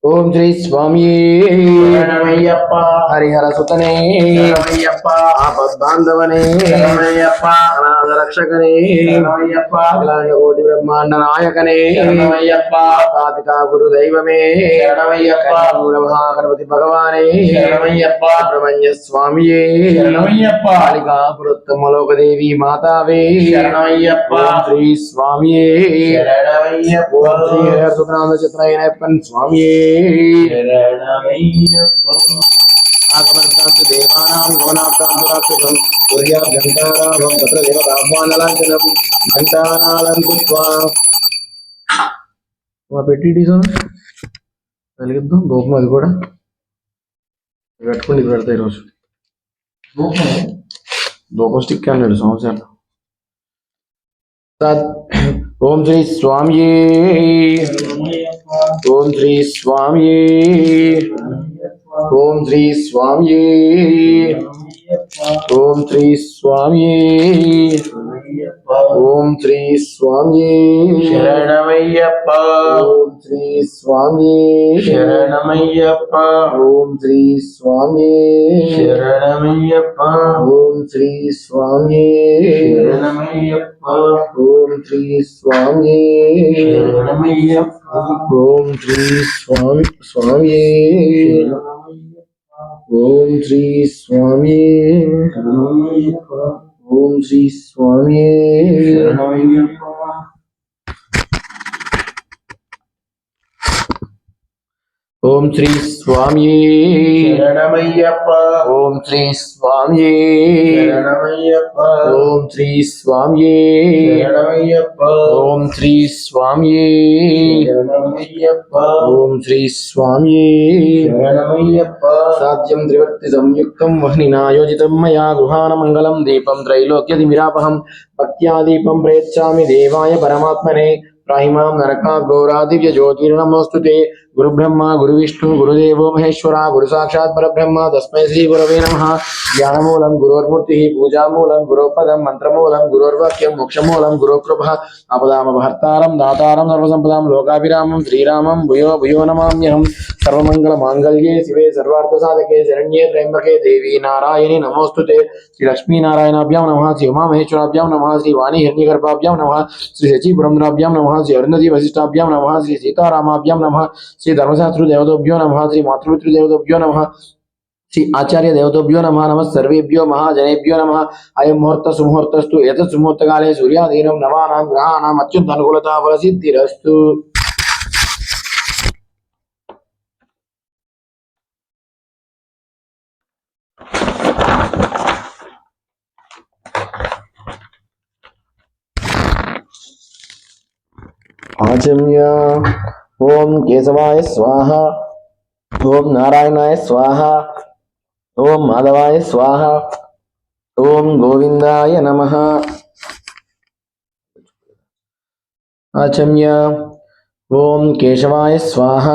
ఓం శ్రీ స్వామి హరిహర సుతనే ఆపద్బాంధవనే అనాథ రక్షకనే అఖిలాండ కోటి బ్రహ్మాండ నాయకనే పితా గురు దైవమే మూల మహాగణపతి భగవానే సుబ్రహ్మణ్య స్వామియే కాళికా పురుత్తమలోకదేవి మాతావే ఓం శ్రీ స్వామియే ఓం శ్రీ హరిహర సుతనామ చిత్రయనప్పన్ స్వామియే ఆగమర్గాంతు దేవానాం గమనార్థాంతు రాక్షసం సూర్యాభ్యంకారాభం తత్ర దేవతాహ్వానలాంఛనం ఘంటానాళం కృత్వా పెట్టి వెలిగిద్దాం దూపం అది కూడా పెట్టుకుని ఇది పెడతాయి ఈరోజు దూపం స్టిక్ అన్నాడు సంవత్సరాలు ఓం శ్రీ స్వామియే ఓం శ్రీ స్వామియే ఓం శ్రీ స్వామియే ఓం శ్రీ స్వామియే ఓం శ్రీ స్వామియే శరణమయ్యప్ప ఓం శ్రీ స్వామియే శరణమయ్యప్ప ఓం శ్రీ స్వామియే శరణమయ్యప్ప ఓం శ్రీ స్వామియే శరణమయ్యప్ప ఓం శ్రీ స్వామియే శరణమయ్యప్ప ఓం శ్రీ స్వామియే ఓం శ్రీ స్వామియే ఓం శ్రీ స్వామియే శరణమయ్యప్ప ఓం శ్రీ స్వామియే శరణమయ్యప్ప ఓం శ్రీ స్వామియే శరణమయ్యప్ప ఓం శ్రీ స్వామియే శరణమయ్యప్ప ఓం శ్రీ స్వామియే శరణమయ్యప్ప ఓం శ్రీ స్వామియే శరణమయ్యప్ప సాధ్యం త్రివర్తి సంయుక్తం వహ్నినాయోజితం మయా గృహాణ మంగళం దీపం త్రైలోక్యదిమిరాపహం భక్త్యా దీపం ప్రేచ్ఛామి దేవాయ పరమాత్మనే రాహిమాం నరకాఘోరాదివ్య జ్యోతిర్నమోస్తుతే గురు బ్రహ్మ గురు విష్ణు గురుదేవో మహేశ్వర గురు సాక్షాత్ పరబ్రహ్మ తస్మై శ్రీ గురవే నమః జ్ఞానమూలం గురోర్మూర్తి పూజామూలం గురోపదం మంత్రమూలం గురోర్వాక్యం మోక్షమూలం గురోకృప ఆపదామపహర్తారం దాతారం సర్వసంపదాం లోకాభిరామం శ్రీరామం భూయో భూయో నమామ్యహం సర్వమంగళ మాంగళ్యే శివే సర్వార్థ సాధకే శరణ్యే త్రయంబకే దేవి నారాయణి నమోస్తుతే శ్రీ లక్ష్మీనారాయణాభ్యాం నమః శ్రీ ఉమామహేశ్వరాభ్యాం నమః శ్రీ వాణి హిరణ్యగర్భాభ్యాం నమః శ్రీ శచీపురంధ్రాభ్యాం నమః శ్రీ అరుంధతి వశిష్టాభ్యాం నమః శ్రీ సీతారామాభ్యాం నమః శ్రీ ధర్మశాస్త్ర దేవతోభ్యో నమః శ్రీ మాతృపితృ దేవతోభ్యో నమః శ్రీ ఆచార్య దేవతోభ్యో నమః నమః సర్వేభ్యో మహాజనేభ్యో నమః అయం ముహూర్త సుముహూర్తస్తు ఏతత్ సుముహూర్తకాలే సూర్యాదీనం నవానాం గ్రహాణాం అత్యంత అనుకూలతా ఫలసిద్ధిరస్తు. ఆచమ్య ఓం కేశవాయ స్వాహ ఓం నారాయణాయ స్వాహ ఓం మాధవాయ స్వాహ ఓం గోవిందాయ నమః. ఆచమ్య ఓం కేశవాయ స్వాహ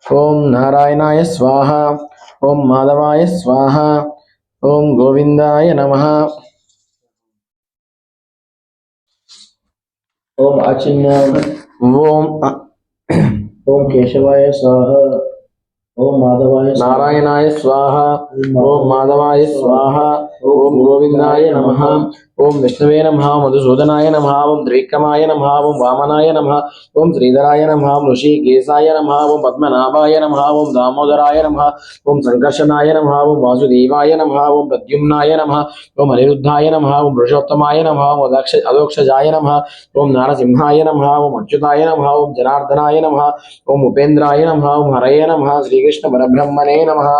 ఓం నారాయణాయ స్వాహ ఓం మాధవాయ స్వాహ ఓం గోవిందాయ నమః. ఓం ఆచమ్య ఓం ఓం కేశవాయ స్వాహ ఓం మాధవాయ నారాయణాయ స్వాహ ఓం మాధవాయ స్వాహ ఓం గోవిందాయ నమః. ఓం విష్ణువే నమః మధుసూదనాయ నమః ఓం త్రివిక్రమాయ నమః ఓం వామనాయ నమః ఓం శ్రీధరాయ నమః ఋషికేశాయ నమః ఓం పద్మనాభాయ నమః ఓం దామోదరాయ నమః ఓం సంకర్షణాయ నమః ఓం వాసుదేవాయ నమః ఓం ప్రద్యుమ్నాయ నమః ఓం అనిరుద్ధాయ నమః ఓం పురుషోత్తమాయ నమః ఓం అదోక్షజాయ నమః ఓం నారసింహాయ నమః ఓం అచ్యుతాయ నమః ఓం జనార్దనాయ నమః ఓం ఉపేంద్రాయ నమః ఓం హరయ నమః శ్రీకృష్ణ పరబ్రహ్మణే నమః.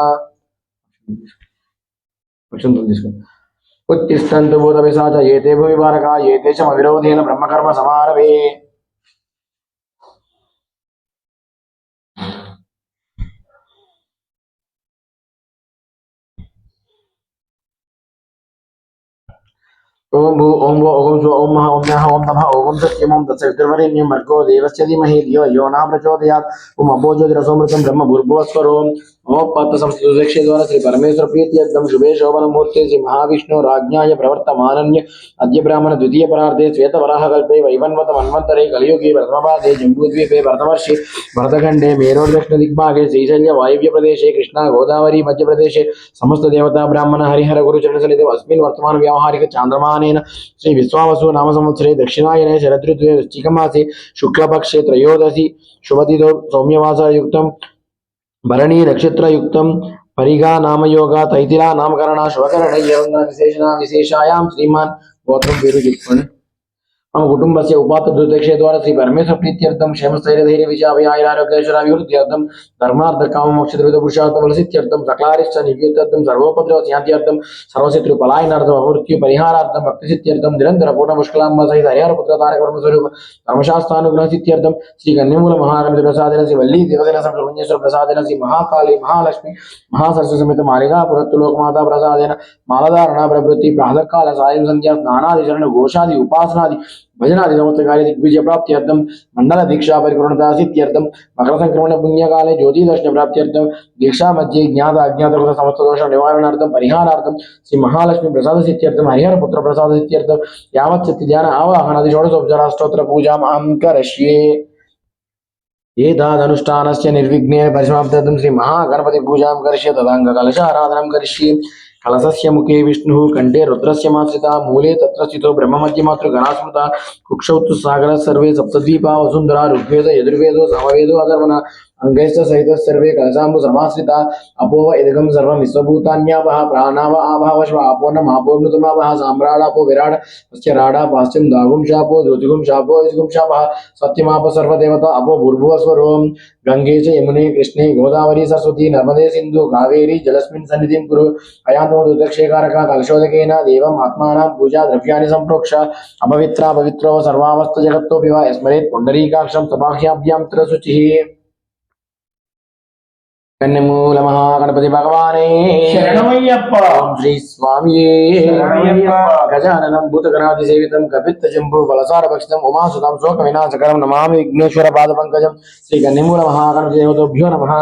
उत्तिष्ठन्तु भूतपिशाच एते भूमिभारका एते च अविरोधेन ब्रह्मकर्म समारभे. ओम भू ओम वो ओम सो ओम महा ओम नः ओम नमः ओम सत्यम ओम तत्सवितुर्वरेण्यं भर्गो देवस्य धीमहि धियो यो न प्रचोदयात् ओम अभो ज्योतिरसोमृतं ब्रह्म भूर्भुवस्वरोम ओम पत्त संस्कृतक्षे द्वारा श्री परमेश्वर प्रीत्यर्थम शुभे शोभन मूर्ति श्री महाविष्णु राज्ञाय प्रवर्तमानन्य अद्य ब्राह्मण द्वितीय परार्धे श्वेत वराह कल्पे वैवन्वत मन्वन्तरे कलियुगे प्रथमपादे जम्बूद्वीपे भरतवर्षे भरतखण्डे मेरोर् दक्षिण दिग्भागे श्रीशैल्य वायव्य प्रदेशे कृष्णा गोदावरी मध्य प्रदेशे समस्त देवता ब्राह्मण हरिहर गुरुचरण सन्निधौ अस्मिन् वर्तमान व्यावहारिक चान्द्रमानेन श्री विश्वावसु नाम संवत्सरे दक्षिणायने शरदृतुवे वृश्चिकमासे शुक्लपक्षे त्रयोदशी शुभतिथौ सौम्यवासयुक्तं भरणी नक्षत्रयुक्तं परिगा नामयोगा तैतिला नामकरण शुभकरण एवं विशेषणा विशेषायां श्रीमान् गौतम वीरुजित्पन् मम कुटुंबस्य उपात्तदुर्दक्षे द्वारा श्री परमेश्वर प्रीत्यर्थम क्षेमस्थैर्यधैर्य विजयाभियारोग्यैश्वर्याभिवृद्ध्यर्थम धर्मार्थ काम मोक्ष पुरुषार्थ फलसिद्ध्यर्थम सकलारिश्च निव्युत्यर्थम सर्वोपद्रव शान्त्यर्थम सर्वशत्रु पलायनार्थम अमृत्यु परिहारार्थम भक्तिसिद्ध्यर्थम निरंतर पूर्ण पुष्कलांब सहित हरिहर पुत्र तारक ब्रह्म स्वरूप धर्मशास्त्रानुग्रह सिद्ध्यर्थम श्री कन्यमूल महागणपति प्रसादेन श्री वल्ली देवसेना सुब्रह्मण्येश्वर प्रसादेन श्री महाकाली महालक्ष्मी महासरस्वती समेत मालिका पुरत्तु लोकमाता प्रसादेन मालधारणा प्रवृत्ति प्रातःकाल सायं संध्या स्नानादि शरण घोषादि उपासनादि भजनादि समस्त कार्य दिग्विजय प्राप्त्यर्थम मंडल दीक्षा परिपूर्णता सिद्ध्यर्थम मकर संक्रमण पुण्य काले ज्योति दर्शन प्राप्त्यर्थम दीक्षा मध्ये ज्ञात अज्ञात समस्त दोष निवारणार्थम परिहारार्थम श्री महालक्ष्मी प्रसाद सिद्ध्यर्थम हरिहर पुत्र प्रसाद सिद्ध्यर्थम यावत् शक्ति ध्यान आवाहनादि षोडशोपचार स्तोत्र पूजाम् अहं करिष्ये एतादनुष्ठानस्य निर्विघ्नेन परिसमाप्त्यर्थं श्री महागणपति पूजां करिष्ये तदाङ्ग कलशाराधनं करिष्ये कलशस्य मुखे विष्णुः कंठे रुद्रस्य माश्रिता मूले तत्र स्थितो ब्रह्ममध्यमातृ गणास्मृता कुक्षौ तु सागरः सर्वे सप्तद्वीपा वसुन्धरा ऋग्वेद यजुर्वेदो सामवेदो अधर्वणः अंगैश्च सहितः सर्वे कलशाम्बु समाश्रिता अपोह इदगं सर्वं विश्वभूतान्यावः प्राणाव आभाव श्व आपोन्नम् आपोन्नतमावः साम्राडापो विराड तस्य राडा पाश्चिम दागुं शापो ज्योतिगुं शापो यजुगुं शापः सत्यमाप सर्वदेवता अपो भूर्भुवस्वरोम गंगे च यमुने कृष्णे गोदावरी सरस्वती नर्मदे सिन्धु कावेरी जलस्मिन् सन्निधिं कुरु अयातो दुर्दक्षेकारका कलशोदकेन देवम् आत्मानां पूजा द्रव्याणि सम्प्रोक्ष अपवित्रा पवित्रो सर्वावस्थ जगत्तोऽपि वा स्मरेत् पुण्डरीकाक्षं सबाह्याभ्यां त्रिशुचिः कन्यमूल महागणपति भगवाने शरणमय्यप्प ओम श्री स्वामी शरणमय्यप्प गजाननं भूतगणादि सेवितं कपित्त जम्बू फलसार भक्षितं उमासुतं शोक विनाशकरं नमामि विघ्नेश्वर पादपङ्कजं श्री कन्यमूल महागणपति देवताभ्यो नमः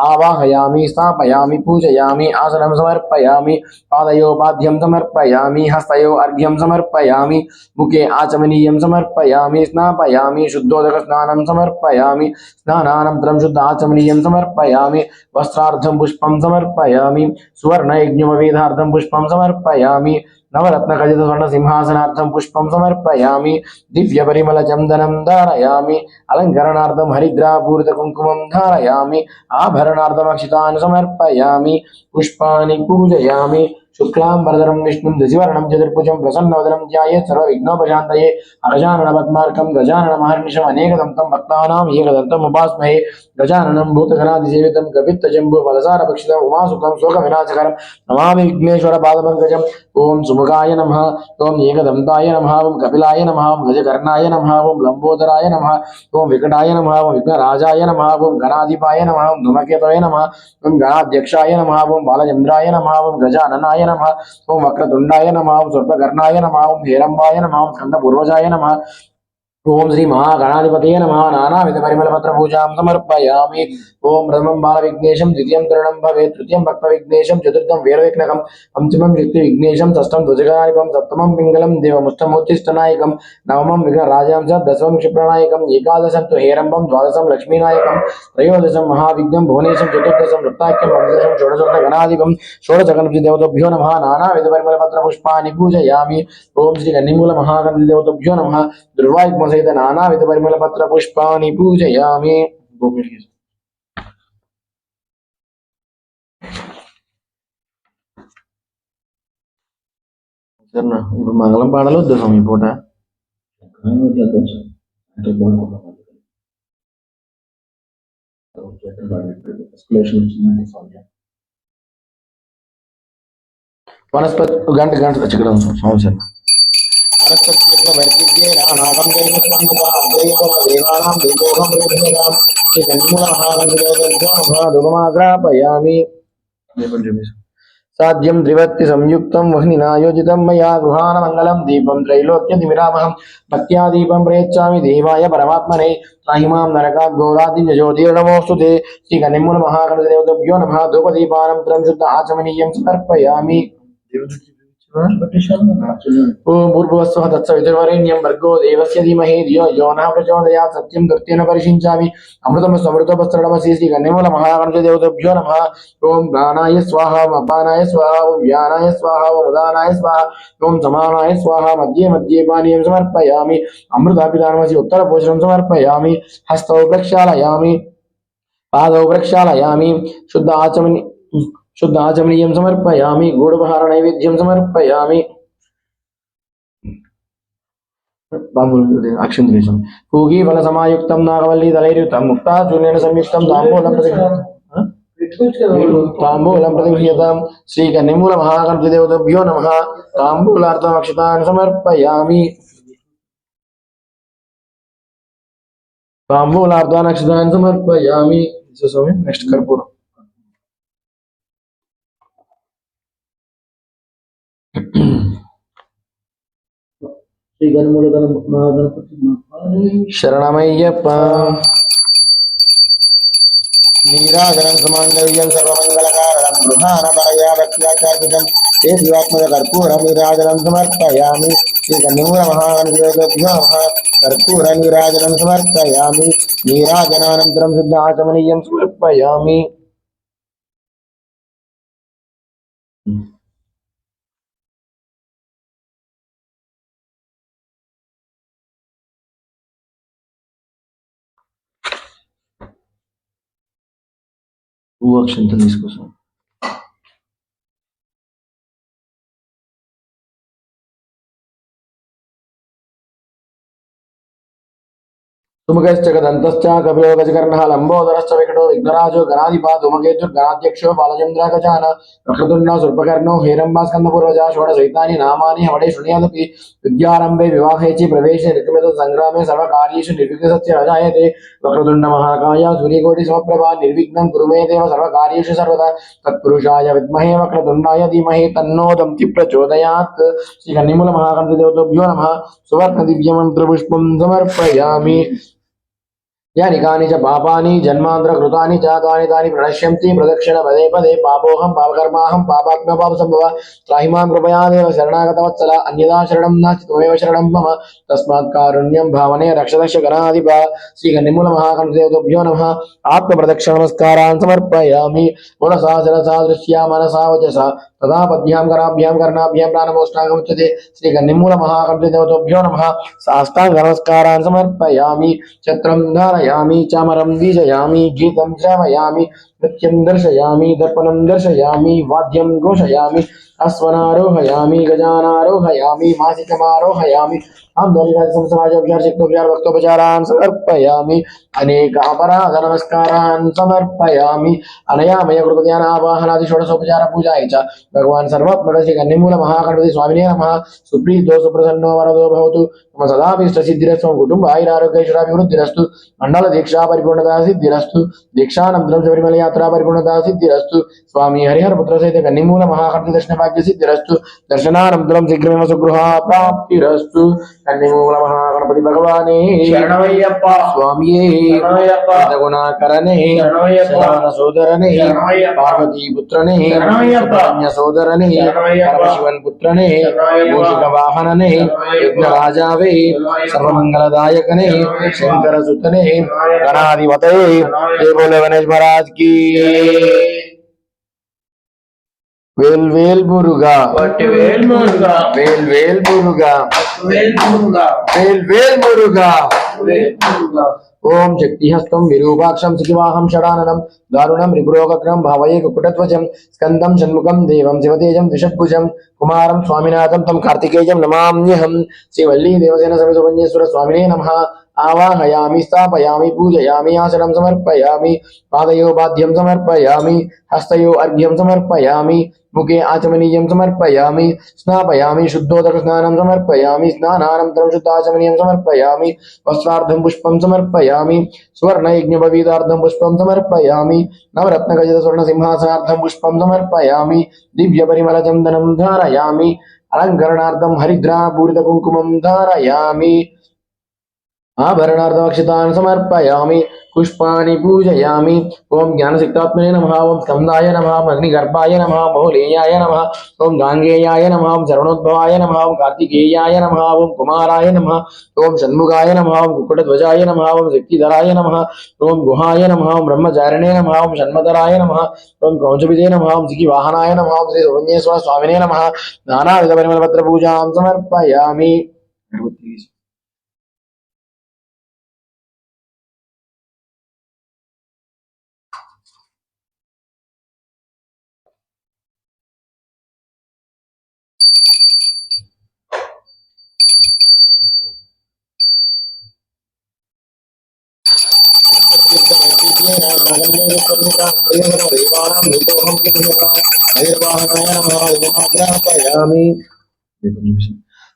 आवाहयामि स्थापयामि पूजयामि आसनं समर्पयामि पादयो पाद्यं समर्पयामि हस्तयो अर्घ्यं समर्पयामि मुखे आचमनीयं समर्पयामि स्नापयामि शुद्धोदक स्नानं समर्पयामि स्नानानन्तरं शुद्ध आचमनीयं समर्पयामि वस्त्रार्थं पुष्पं समर्पयामि सुवर्णयज्ञोपवीतार्थं पुष्पं समर्पयामि नवरत्नखचित स्वर्णसिंहासनार्थं पुष्पं समर्पयामि दिव्यपरिमलचन्दनं धारयामि अलङ्करणार्थं हरिद्रापूरितकुङ्कुमं धारयामि आभरणार्थम् अक्षतान् समर्पयामि पुष्पाणि पूजयामि शुक्लांबरधरं विष्णुं दधिवर्णं चतुर्भुजं प्रसन्नवदनं ध्यायेत् सर्वविघ्नोपशान्तये अगजाननपद्मार्कं गजाननमहर्निशम् अनेकदन्तं भक्तानाम् एकदन्तम् उपास्महे गजाननं भूतगणादिसेवितं कपित्तजम्बूफलसारभक्षितम् उमासुतं शोकविनाशकरं नमामि विघ्नेश्वरपादपङ्कजम् ओम सुमुखाय नमः ओम एकदन्ताय नमः ओम कपिलाय नमः ओम गजकर्णाय नमः ओम लंबोदराय नमः ओम विकटाय नमः ओम विघ्नराजाय नमः ओम गणाधिपाय नमः ओम धूमकेतवे नमः ओम गणाध्यक्षाय नमः ओम बालचन्द्राय नमः ओम गजाननाय नमः ओम वक्रतुंडाय नमः ओम सर्पकर्णाय नमः ओम हेरम्बाय नमः ओम स्कन्दपूर्वजाय नमः ओम श्री महागणाधिपतये नमः नानाविध परिमलपत्र पूजां समर्पयामि ओम प्रथमं बालविघ्नेशं द्वितीयं तृणं भवेत् तृतीयं भक्तविघ्नेशं चतुर्थं वीरविघ्नकं पंचमं शक्तिविघ्नेशं षष्ठं ध्वजगणाधिपं सप्तमं पिङ्गलं देवमुष्टमोत्तिष्ठनायकं नवमं विघ्नराजां च दशमं क्षिप्रनायकं एकादशं तु हेरम्बं द्वादशं लक्ष्मीनायकं त्रयोदशं महाविघ्नं भुवनेशं चतुर्दशं रत्नाख्यं पञ्चदशं षोडशोत्तरगणाधिपं षोडशगणपतिदेवताभ्यो नमः नानाविधपरिमलपत्रपुष्पाणि पूजयामि ओम श्री कन्निमूल महागणपतिदेवताभ्यो नमः दुर्वायुग्म सहित नानाविध परिमलपत्र पुष्पाणि पूजयामि ఇప్పుడు మంగళం పాడాలి వద్దు స్వామి పూట వనస్పతి గంట గంట ఇక్కడ సంవత్సరం साध्यं त्रिवत्ति संयुक्तं वह्निना योजितं मया गृहाणमङ्गलं दीपं त्रैलोक्यतिमिरामहं भक्त्या दीपं प्रयच्छामि देवाय परमात्मने त्राहि मां नरकात् घोरादिव्यज्योतिर्नमोऽस्तु ते श्रीकन्निमूलमहागणदेवताभ्यो नमः धूपदीपानन्तरं शुद्ध आचमनीयं समर्पयामि। ओम भूर्भुवस्वः तत्सवितुर्वरेण्यं भर्गो देवस्य धीमहि धियो यो नः प्रचोदयात् सत्यं दृष्टेन परिषिञ्चामि अमृतमस्मृतोपस्त्रमसि श्रीकन्निमूलमहागणदेवताभ्यो नमः। ओम प्राणाय स्वाहा ओम अपानाय स्वाहा ओम व्यानाय स्वाहा ओम उदानाय स्वाहा ओम समानाय स्वाहा मध्ये मध्ये पानीयं समर्पयामि अमृतापितानमसि उत्तरभोजनं समर्पयामि हस्तौ प्रक्षालयामि पादौ प्रक्षालयामि शुद्ध आचमनीयं समर्पयामि गूढोपहार नैवेद्यं समर्पयामि अक्षिंद्रेशं पूगी फलसमायुक्तं नागवल्ली दलैर्युतं मुक्ताचूर्णेन संयुक्तं ताम्बूलं प्रतिगृह्यतां श्रीकन्निमूलमहागणपतिदेवताभ्यो नमः। ताम्बूलार्थम् अक्षतान् समर्पयामि ताम्बूलार्थान् अक्षतान् समर्पयामि। नेक्स्ट कर्पूर शरणमय्यप्प नीराजनं सुमङ्गल्यं सर्वमङ्गलकारणं गृहाणपरया भक्त्याचार्पितं ते दिवात्मकर्पूरं नीराजनं समर्पयामि श्रीकन्निमूलमहागणपतिदेवताभ्यो नमः। कर्पूरनीराजनं समर्पयामि नीराजनानन्तरं शुद्ध आचमनीयं समर्पयामि। అక్షంతలు తీసుకొస్తాం सुमुखश्च गदन्तश्च कपिलो गजकर्णः लम्बोदरश्च विकटो विघ्नराजो गणाधिपा धूमकेतुर्गणाध्यक्षो बालचन्द्रगजान वक्रतुण्डः शूर्पकर्णो हेरम्बास्कन्दपूर्वजा षोडशैतानि नामानि हवडे शृणुयादपि विद्यारम्भे विवाहे च प्रवेशे ऋतुमेत संग्रामे सर्वकार्येषु निर्विघ्नस्य अजायते वक्रतुण्डमहाकाय सूर्यकोटिसमप्रभा निर्विघ्नं कुरु मे देव सर्वकार्येषु सर्वदा तत्पुरुषाय विद्महे वक्रतुण्डाय धीमहि तन्नो दन्ति प्रचोदयात्। श्रीकन्निमूलमहागणपतिदेवताभ्यो नमः। सुवर्णदिव्यमन्त्रपुष्पं समर्पयामि। यानि कानि च पापानि जन्मान्तरकृतानि च तानि प्रणश्यन्ति प्रदक्षिण पदे पदे पापोऽहं पापकर्माहं पापात्मा पापसम्भव त्राहि मां कृपया देव शरणागतवत्सला अन्यदा शरणं नास्ति त्वमेव शरणं मम तस्मात् कारुण्यं भावने रक्षदक्ष गणाधिपा। श्रीकन्निमूलमहागणपतिदेवताभ्यो नमः। आत्मप्रदक्षिणनमस्कारान् समर्पयामि मनसा शिरसा दृश्या मनसा वचसा तदा पद्भ्यां कराभ्यां कर्णाभ्यां प्राणमोष्टाङ्गमुच्यते। श्रीकन्निमूलमहागणपतिदेवताभ्यो नमः। साष्टाङ्गनमस्कारान् समर्पयामि छत्रं धारयामि चामरं बीजयामि गीतं श्रावयामि नृत्यं दर्शयामि दर्पणं दर्शयामि वाद्यं घोषयामि अश्वनारोहयामि गजानारोहयामि मासिकमारोहयामि भक्तोपचारान् समर्पयामि अनेक अपराध नमस्कारान् समर्पयामि अनयामय कृतज्ञान आवाहनादि षोडशोपचार पूजाय च भगवान् सर्वात्मक श्रीकन्निमूलमहागणपति स्वामिने नमः। सुप्रीतो सुप्रसन्नो वरदो भवतु मम सदाभीष्टसिद्धिरस्तु मम कुटुम्ब आयुरारोग्यैश्वर्याभिवृद्धिरस्तु मंडल दीक्षा परिपूर्णता सिद्धिरस्तु दीक्षानन्तरं शबरिमल यात्रा परिपूर्णता सिद्धिरस्तु स्वामी हरिहर पुत्र सहित कन्निमूलमहागणपति दर्शन भाग्य सिद्धिरस्तु दर्शनानन्तरं शीघ्रमेव सुगृहा प्राप्तिरस्तु। कन्निमूलमहागणपति भगवाने शरणमय्यप्प स्वामिये शरणमय्यप्प गुणाकरणे शरणमय्यप्प सोदरने शरणमय्यप्प पार्वती पुत्रने शरणमय्यप्प सोदरने शरणमय्यप्प परमशिवन पुत्रने शरणमय्यप्प मूषिक वाहनने विघ्नराजावे सर्वमंगलदायकने शंकर सुतने गणाधिपते जय बोले गणेश महाराज की। वेल मुरुगा वेल मुरुगा वेल मुरुगा वेल मुरुगा वेल मुरुगा वेल मुरुगा। ओम शक्तिहस्तं विरूपाक्षं शिखिवाहं षडाननं दारुणं रिपुरोगग्नं भावये कुकुटध्वजं स्कन्दं षण्मुखं देवं शिवतेजं द्विषड्भुजं कुमारं स्वामिनाथं तं कार्तिकेयं नमाम्यहं। श्रीवल्ली देवसेन समेत सुब्रह्मण्येश्वर स्वामिने नमः। आवाहयामि स्थापयामि पूजयामि आसनं समर्पयामि पादयो बाध्यं समर्पयामि हस्तयो अर्घ्यं समर्पयामि मुखे आचमनीयं समर्पयामि स्नापयामि शुद्धोदकस्नानं समर्पयामि स्नानानन्तरं शुद्धाचमनीयं समर्पयामि वस्त्रार्धं पुष्पं समर्पयामि सुवर्णयज्ञोपवीतार्धं पुष्पं समर्पयामि नवरत्नखचितस्वर्णसिंहासनार्धं पुष्पं समर्पयामि दिव्यपरिमलचन्दनं धारयामि अलङ्करणार्थं हरिद्रापूरितकुङ्कुमं धारयामि आभरणार्थमक्षतान् समर्पयामि पुष्पाणि पूजयामि ओम ज्ञानसिक्तात्मने नमः ओम स्कंदाय नमः अग्निगर्भाय नमः बहुलेयाय नमः ओम गांगेयाय नमः ओम शरणोद्भवाय नमः ओम कार्तिकेयाय नमः ओम कुमाराय नमः ओम षण्मुखाय नमः ओम कुक्कुटध्वजाय नमः ओम शक्तिधराय नमः ओम गुहाय नमः ओम ब्रह्मचारिणे नमः ओम षण्मधराय नमः ओम क्रौंचविदे नमः ओम सिकिवाहनाय नमः ओम श्री सुब्रह्मण्येश्वर स्वामिने नमः नानाविधपरिमलपत्रपूजां समर्पयामि।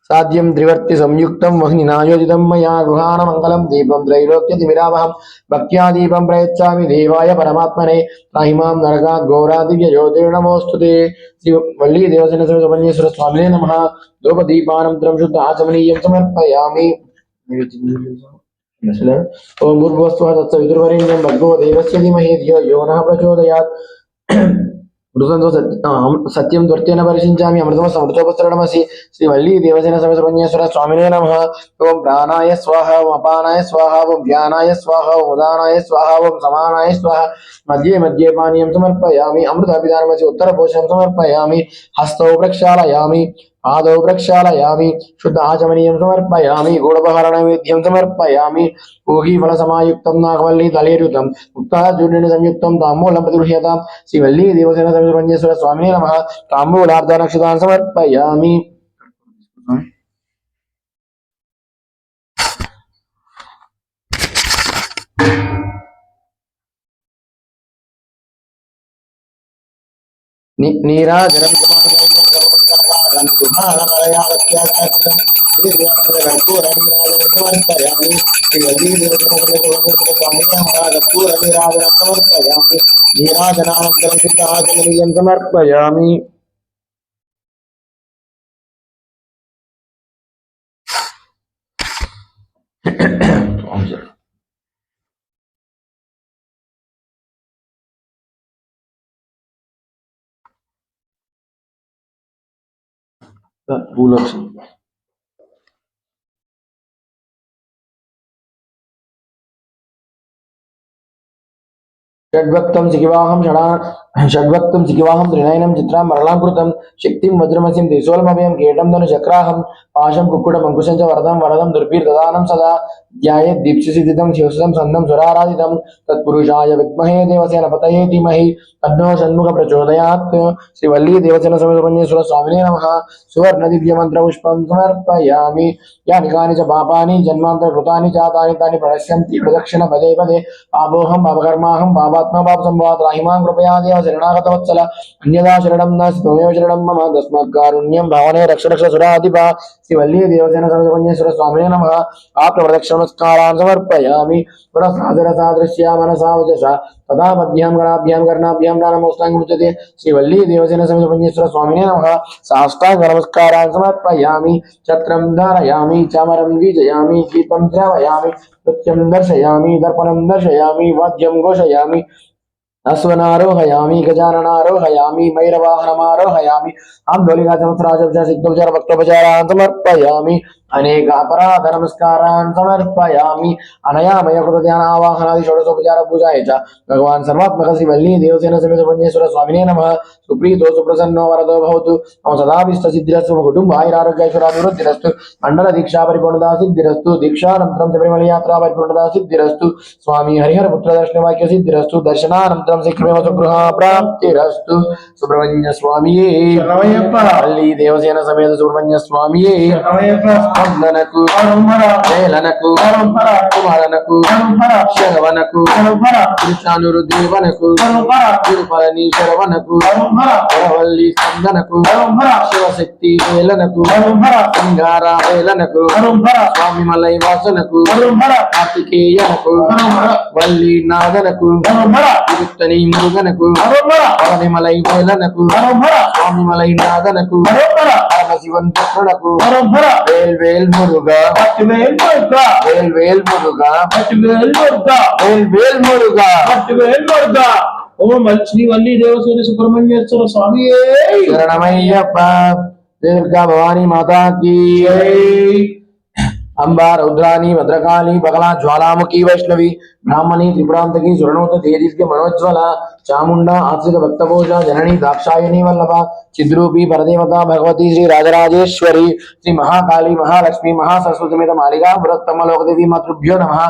साध्यं त्रिवर्ति संयुक्तं वह्निनायोजितं मया गृहाणमङ्गलं दीपं त्रैलोक्यतिमिरावहं भक्त्या दीपं प्रयच्छामि देवाय परमात्मने त्राहि मां नरकात् घोरादिव्यज्योतिर्नमोऽस्तु ते। श्री वल्ली देवसेन सुब्रह्मण्येश्वर स्वामिने नमः। धूपदीपानन्तरं शुद्ध आचमनीयं समर्पयामि। ओम भूर्भुवस्सुः तत्सवितुर्वरेण्यं भर्गो देवस्य धीमहि धियो यो नः प्रचोदयात्। सत्यं त्वर्थेन परिशिञ्चामि अमृतमस्तमृतोपस्तरणमसि श्री वल्ली देवसेन सुब्रह्मण्येश्वर स्वामिने नमः। ओम प्राणाय स्वाहा ओम अपानाय स्वाहा ओम व्यानाय स्वाहा ओम उदानाय स्वाहा ओम समानाय स्वाहा मध्ये मध्ये पानीयं समर्पयामि अमृताभिधानमसि उत्तरपोषणं समर्पयामि हस्तौ प्रक्षालयामि पादौ प्रक्षालयामि शुद्ध आचमनीयं समर्पयामि गूढोपहरणनैवेद्यं समर्पयामि पूगीफलसमायुक्तं नागवल्ली तलेरुतं मुक्ताचूर्णेन संयुक्तं ताम्बूलं प्रतिगृह्यतां श्री वल्ली देवसेन सुब्रह्मण्येश्वर स्वामिने नमः। ताम्बूलार्धनक्षतान् समर्पयामि। नीराजनं नीराजनानन्तरं शुद्धाचमनीयं समर्पयामि। भूलक्ष्मी षड्वक्तं सिकिवाहं त्रिनयनं चित्रां मरलांकृतं शक्तिं वज्रमसिं त्रिशूलमभयं केटं धनुचक्राहं पाशं कुक्कुटं अंकुशं च वरदं दुर्भिर्ददानं सदा ध्यायेत् दीप्तिसिद्धितं शिवसुतं सन्नं सुराराधितं तत्पुरुषाय विद्महे देवसेनपतये धीमहि तन्नो षण्मुख प्रचोदयात्। श्री वल्ली देवसेन सुब्रह्मण्येश्वर स्वामिने नमः। सुवर्ण दिव्यमन्त्रपुष्पं समर्पयामि। यानि कानि च पापानि जन्मान्तरकृतानि जातानि तानि प्रणश्यन्ति प्रदक्षिण पदे पदे पापोऽहं पापकर्माहं पापात्मा पापसम्भवात् त्राहि मां कृपया देव शरणागतवत्सल अन्यदा शरणं नास्ति त्वमेव शरणं मम तस्मात्कारुण्यं भावने रक्ष रक्ष सुराधिपा। श्री वल्ली देवसेन सुब्रह्मण्येश्वर स्वामिने नमः। आप्तप्रदक्षिणनमस्कारान् समर्पयामि पुरसादरसादृश्या मनसा वचसा तथा पद्भ्यां कराभ्यां कर्णाभ्यां नमोऽस्ताङ्गमुच्यते। श्री वल्ली देवसेन सुब्रह्मण्येश्वर स्वामिने नमः। साष्टाङ्गनमस्कारान् समर्पयामि छत्रं धारयामि चामरं वीजयामि दीपं श्रावयामि नृत्यं दर्शयामि दर्पणं दर्शयामि वाद्यं घोषयामि अश्वनारोहयामि गजाननारोहयामि मैरवाहनमारोहयामि आन्दोलिकाचमत्सराजोपचारसिद्धोपचारभक्तोपचारान् समर्पयामि अनेक अपराध नमस्कारान् समर्पयामि अनयामय कृतध्यानावाहनादि षोडशोपचार पूजाय च भगवान् सर्वात्मक श्री वल्ली देवसेन समेत सुब्रह्मण्येश्वर स्वामिने नमः। सुप्रीतो सुप्रसन्नो वरदो भवतु मम सदाभिष्ट सिद्धिरस्तु मम कुटुम्ब आयुरारोग्यैश्वर्याभिवृद्धिरस्तु मंडल दीक्षा परिपूर्णता सिद्धिरस्तु दीक्षानन्तरं शबरिमल यात्रा परिपूर्णता सिद्धिरस्तु स्वामी हरिहर पुत्र दर्शन वाक्य सिद्धिरस्तु दर्शनानन्तरं शीघ्रमेव सुगृह प्राप्तिरस्तु। सुब्रह्मण्य स्वामिये शरणमయ్యప్ప। वल्ली देवसेन समेत सुब्रह्मण्य स्वामिये शरणमయ్యప్ప। వందనకు వేలనకు కుమారనకు శరవనకు కృష్ణానురుదేవనకు తిరుపలని శరవనకు వరవల్లి స్కందనకు శివశక్తి వేలనకు సింగార వేలనకు స్వామి మలై వాసనకు కార్తికేయనకు వల్లి నాగనకు తిరుత్తని మురుగనకు పవనిమలై వేలనకు స్వామి మలై నాగనకు శివన్ పుత్రునకు వేల్ వేల్ మురుగా వేల్ వేల్ మురుగా వేల్ వేల్ మురుగా ఓం శ్రీ వల్లి దేవసేన సుబ్రహ్మణ్యేశ్వర స్వామి శరణమయ్యప్ప దుర్గా భవానీ మాతాకి अंबा रौद्राणी भद्रकाली बगला ज्वालामुखी वैष्णवी ब्राह्मणी त्रिपुरांतकी सुरणोत तेजस्वी मनोज्वला चामुंडा आश्रित भक्तभोजा जननी दाक्षायणी वल्लभा चिद्रूपी परदेवता भगवती श्री राजराजेश्वरी श्री महाकाली महालक्ष्मी महासरस्वती समेत मालिका बृहत्तमलोक देवी मातृभ्यो नमः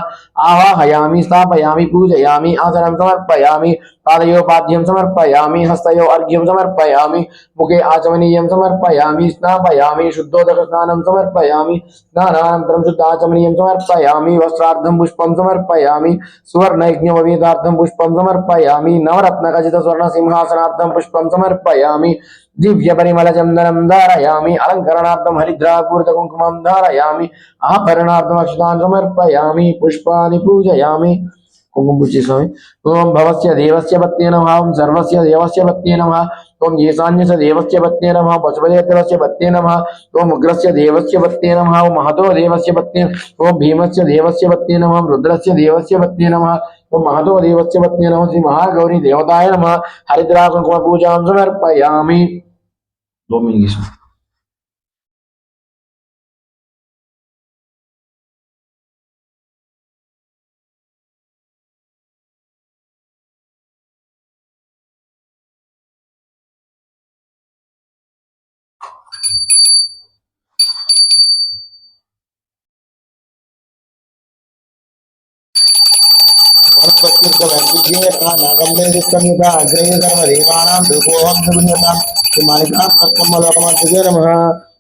आवाहयामि स्थापयामि पूजयामि आसनं समर्पयामि पादयोपाद्यं समर्पयामि हस्तयो अर्घ्यं समर्पयामि मुखे आचमनीयं समर्पयामि स्नापयामि शुद्धोदक स्नानं समर्पयामि स्नानानन्तरं शुद्धाचमनीयं समर्पयामि वस्त्रार्धं पुष्पं समर्पयामि सुवर्णयज्ञोपवीतार्थं पुष्पं समर्पयामि नवरत्नखचित स्वर्णसिंहासनार्थं पुष्पं समर्पयामि दिव्य परिमल चंदनम धारयामि अलंकरणार्थम हरिद्रापूर्त कुंकुमं धारयामि आभरणार्थम अक्षतान् समर्पयामि पुष्पाणि पूजयामि कुंकुम पूज्य स्वामी ओम भवस्य देवस्य पत्न्ये नमः ओम सर्वस्य देवस्य पत्न्ये नमः ओम ईशान्यस्य देवस्य पत्न्ये नमः पशुपतिदेवस्य पत्न्ये नमः ओम उग्रस्य देवस्य पत्न्ये नमः ओम महतो देवस्य पत्न्ये ओम भीमस्य देवस्य पत्न्ये नमः ओम रुद्रस्य देवस्य पत्न्ये नमः ओम महतो देवस्य पत्न्ये नमः श्री महागौरी देवताय नमः हरिद्रा कुंकुम पूजां समर्पयामि 2 मिनट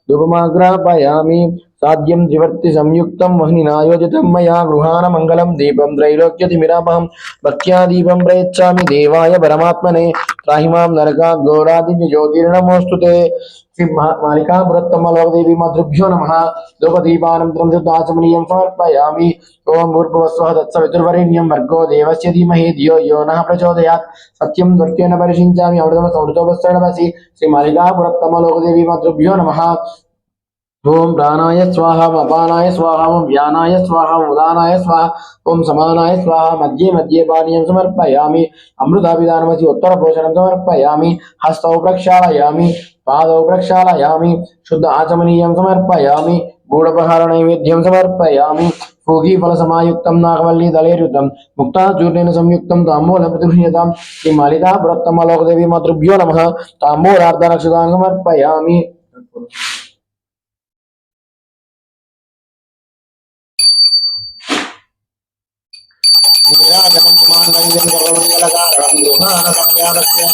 धूपमाग्रापयामि साध्यं त्रिवर्ति संयुक्तं वह्निनायोजितं मया गृहाण मंगलम दीपं त्रैलोक्यतिमिरापहं भक्त्या दीपं प्रयच्छामि देवाय परमात्मने त्राहि मां नरकात् घोरादिव्य ज्योतिर्नमोऽस्तुते श्री मालिका बृहत्तमलोकदेवी मातृभ्यो नमः धूपदीपानन्तरं शुद्धाचमनीयं समर्पयामि ओम भूर्भुवस्वः तत्सवितुर्वरेण्यं भर्गो देवस्य धीमहि धियो यो नः प्रचोदयात् सत्यं सत्येन परिषिञ्चामि अमृतमसि श्री मालिका बृहत्तमलोकदेवी मातृभ्यो नमः ओम प्राणाय स्वाहा अपानाय स्वाहा ओम व्यानाय स्वाहा उदानाय स्वाहा ओम समानाय स्वाहा मध्ये मध्ये पानीयं समर्पयामि अमृताभिधानमसि उत्तरपोषणं समर्पयामि हस्तौ प्रक्षालयामि पादौ प्रक्षालयामि शुद्ध आचमनीयं समर्पयामि गूढपहार नैवेद्यं समर्पयामि पूगीफलसमायुक्तं नागवल्ली दलेर्युतं मुक्ताचूर्णेन संयुक्तं ताम्बूलप्रतिगृह्यतां श्री मालिका बृहत्तमलोकदेवी मातृभ्यो नमः ताम्बूलार्धनक्षतान् समर्पयामि नीराजनं कुमारवैद्यं सर्वमङ्गलकारणं गृहाणसंज्ञातस्य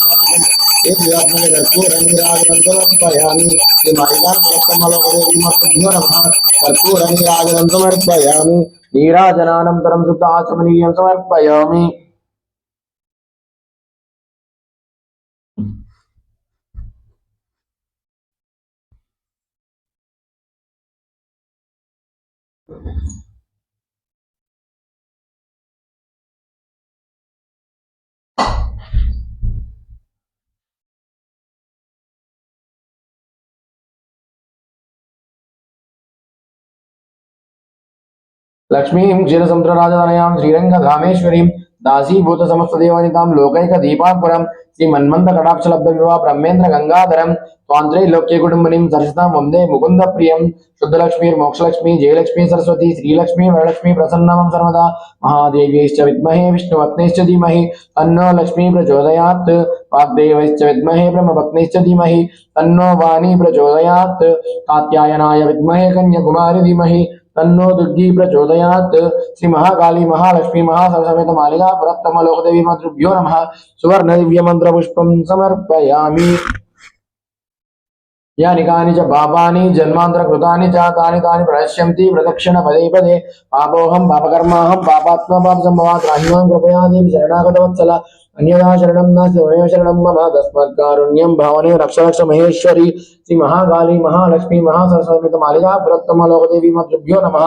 कर्पूरनीराजनं समर्पयामि श्रीमालिका बृहत्तमलोकदेवी मातृभ्यो नमः कर्पूरनीराजनं समर्पयामि नीराजनानन्तरं शुद्ध आचमनीयं समर्पयामि लक्ष्मीं क्षीरसमुद्रराजतनयां श्रीरङ्गधामेश्वरीं दासीभूत समस्तदेवनितां लोकैकदीपापुरं श्रीमन्मथकटाक्षलब्धविवाह ब्रह्मेन्द्र गंगाधरं स्वान्त्रैलोक्यकुटुम्बिनीं सर्षतां वन्दे मुकुन्दप्रियं शुद्धलक्ष्मीर्मोक्षलक्ष्मी जयलक्ष्मी सरस्वती श्रीलक्ष्मी वरलक्ष्मी प्रसन्नां सर्वदा महादेव्यैश्च विद्महे विष्णुपत्न्यैश्च धीमहि तन्नो लक्ष्मी प्रचोदयात् वाग्देवैश्च विद्महे ब्रह्मपत्न्यैश्च धीमहि तन्नो वाणी प्रचोदयात् कात्यायनाय विद्महे कन्याकुमारी धीमहि तन्नो दुर्गी प्रचोदयात् श्री महाकाली महालक्ष्मी महासरस्वती मालिका बृहत्तमलोकदेवी मातृभ्यो नमः सुवर्ण दिव्य मंत्र पुष्पं समर्पयामि यानि कानि च पापानि जन्मान्तरकृतानि च तानि तानि प्रणश्यन्ति प्रदक्षिण पदे पदे पापोऽहं पापकर्माहं पापात्मा पापसम्भवात् राहिमां कृपया देवि शरणागतवत्सला अन्यथा शरणं नास्ति त्वमेव शरणं मम तस्मात् कारुण्यं भावने रक्ष रक्ष महेश्वरी श्री महाकाली महालक्ष्मी महासरस्वती मालिका पुरत्तमलोकदेवी मातृभ्यो नमः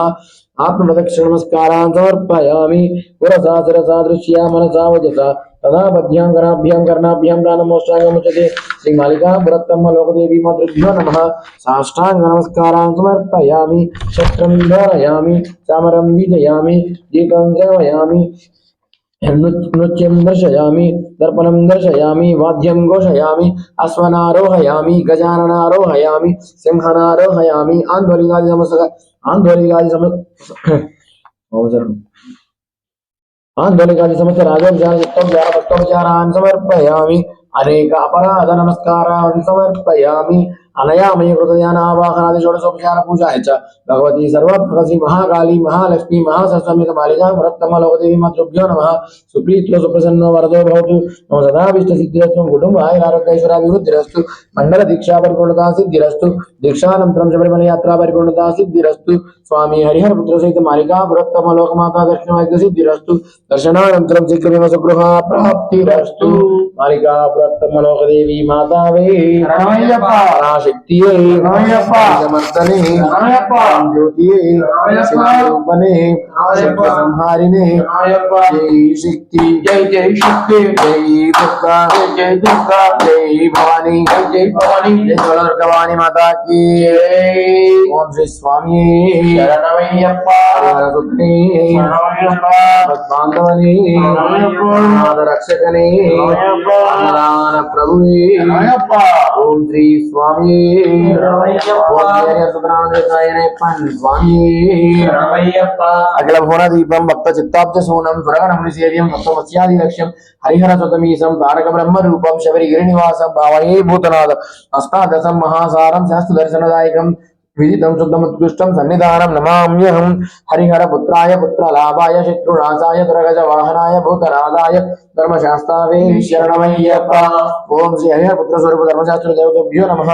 आत्मप्रदक्षिण नमस्कारान् समर्पयामि पुरसा शिरसा दृश्या मनसा वचसा तदा पद्भ्यां गणाभ्यां कर्णाभ्यां प्राणमोष्टांगमुच्यते श्री मालिका पुरत्तम लोकदेवी मातृभ्यो नमः साष्टांग नमस्कारान् समर्पयामि शस्त्रं धारयामि चामरं विजयामि दीपं श्रावयामि नृत्यं दर्शयामि दर्पणं दर्शयामि वाद्यं घोषयामि अश्वनारोहयामि गजाननारोहयामि सिंहनारोहयामि आन्दोलिकादि समस्त राजोपचारान् समर्पयामि अनेक अपराध नमस्कारान् समर्पयामि अनयामय कृतयानावाहनादि षोडशोपचार पूजाय च भगवती सर्वप्रभसी महाकाली महालक्ष्मी महासरस्वती मालिका पुरत्तमलोकदेवी मातृभ्यो नमः सुप्रीतो सुप्रसन्नो वरदो भवतु मम सदाभिष्ट सिद्धिरस्तु कुटुम्बाय आरोग्यैश्वर्याभिवृद्धिरस्तु मंडल दीक्षा परिपूर्णता सिद्धिरस्तु दीक्षानन्तरं शबरिमल यात्रा परिपूर्णता सिद्धिरस्तु स्वामी हरिहर पुत्र सहित मालिका पुरत्तमलोकमाता दर्शनमार्ग सिद्धिरस्तु दर्शनानन्तरं शीघ्रमेव सुगृह प्राप्तिरस्तु मालिका पुरत्तमलोकदेवी माता वे शक्तिये समर्थने ज्योतिये शिवरूपने संहारिणे जय शक्ति जय जय शक्ति जय दुर्गा जय दुर्गा जय भवानी जय भवानी जय दुर्गवाणी माता की ओम श्री स्वामी शरणमय्यप्पा हरसुत्रे बांधवने रक्षकने नारायण प्रभुवे ओम श्री स्वामी अखिल भुवन दीपम भक्त चित्ताब्ज सोनम सुरगणम सेव्यम तत्वमस्यादि लक्ष्यम हरिहर सुतमीसम तारक ब्रह्म रूपम शबरी गिरिनिवासम भावये भूतनाथ अष्टादशम महासारम सहस्त्र दर्शनदायकम विदितं शुद्धमुत्कृष्टं सन्निधानं नमाम्यहं हरिहर पुत्राय पुत्रलाभाय शत्रुनाशाय दुर्गज वाहनाय भूतनादाय धर्मशास्त्रावे शरणमय्यप्पा ओम श्री हरिहर पुत्र स्वरूप धर्मशास्त्र देवताभ्यो नमः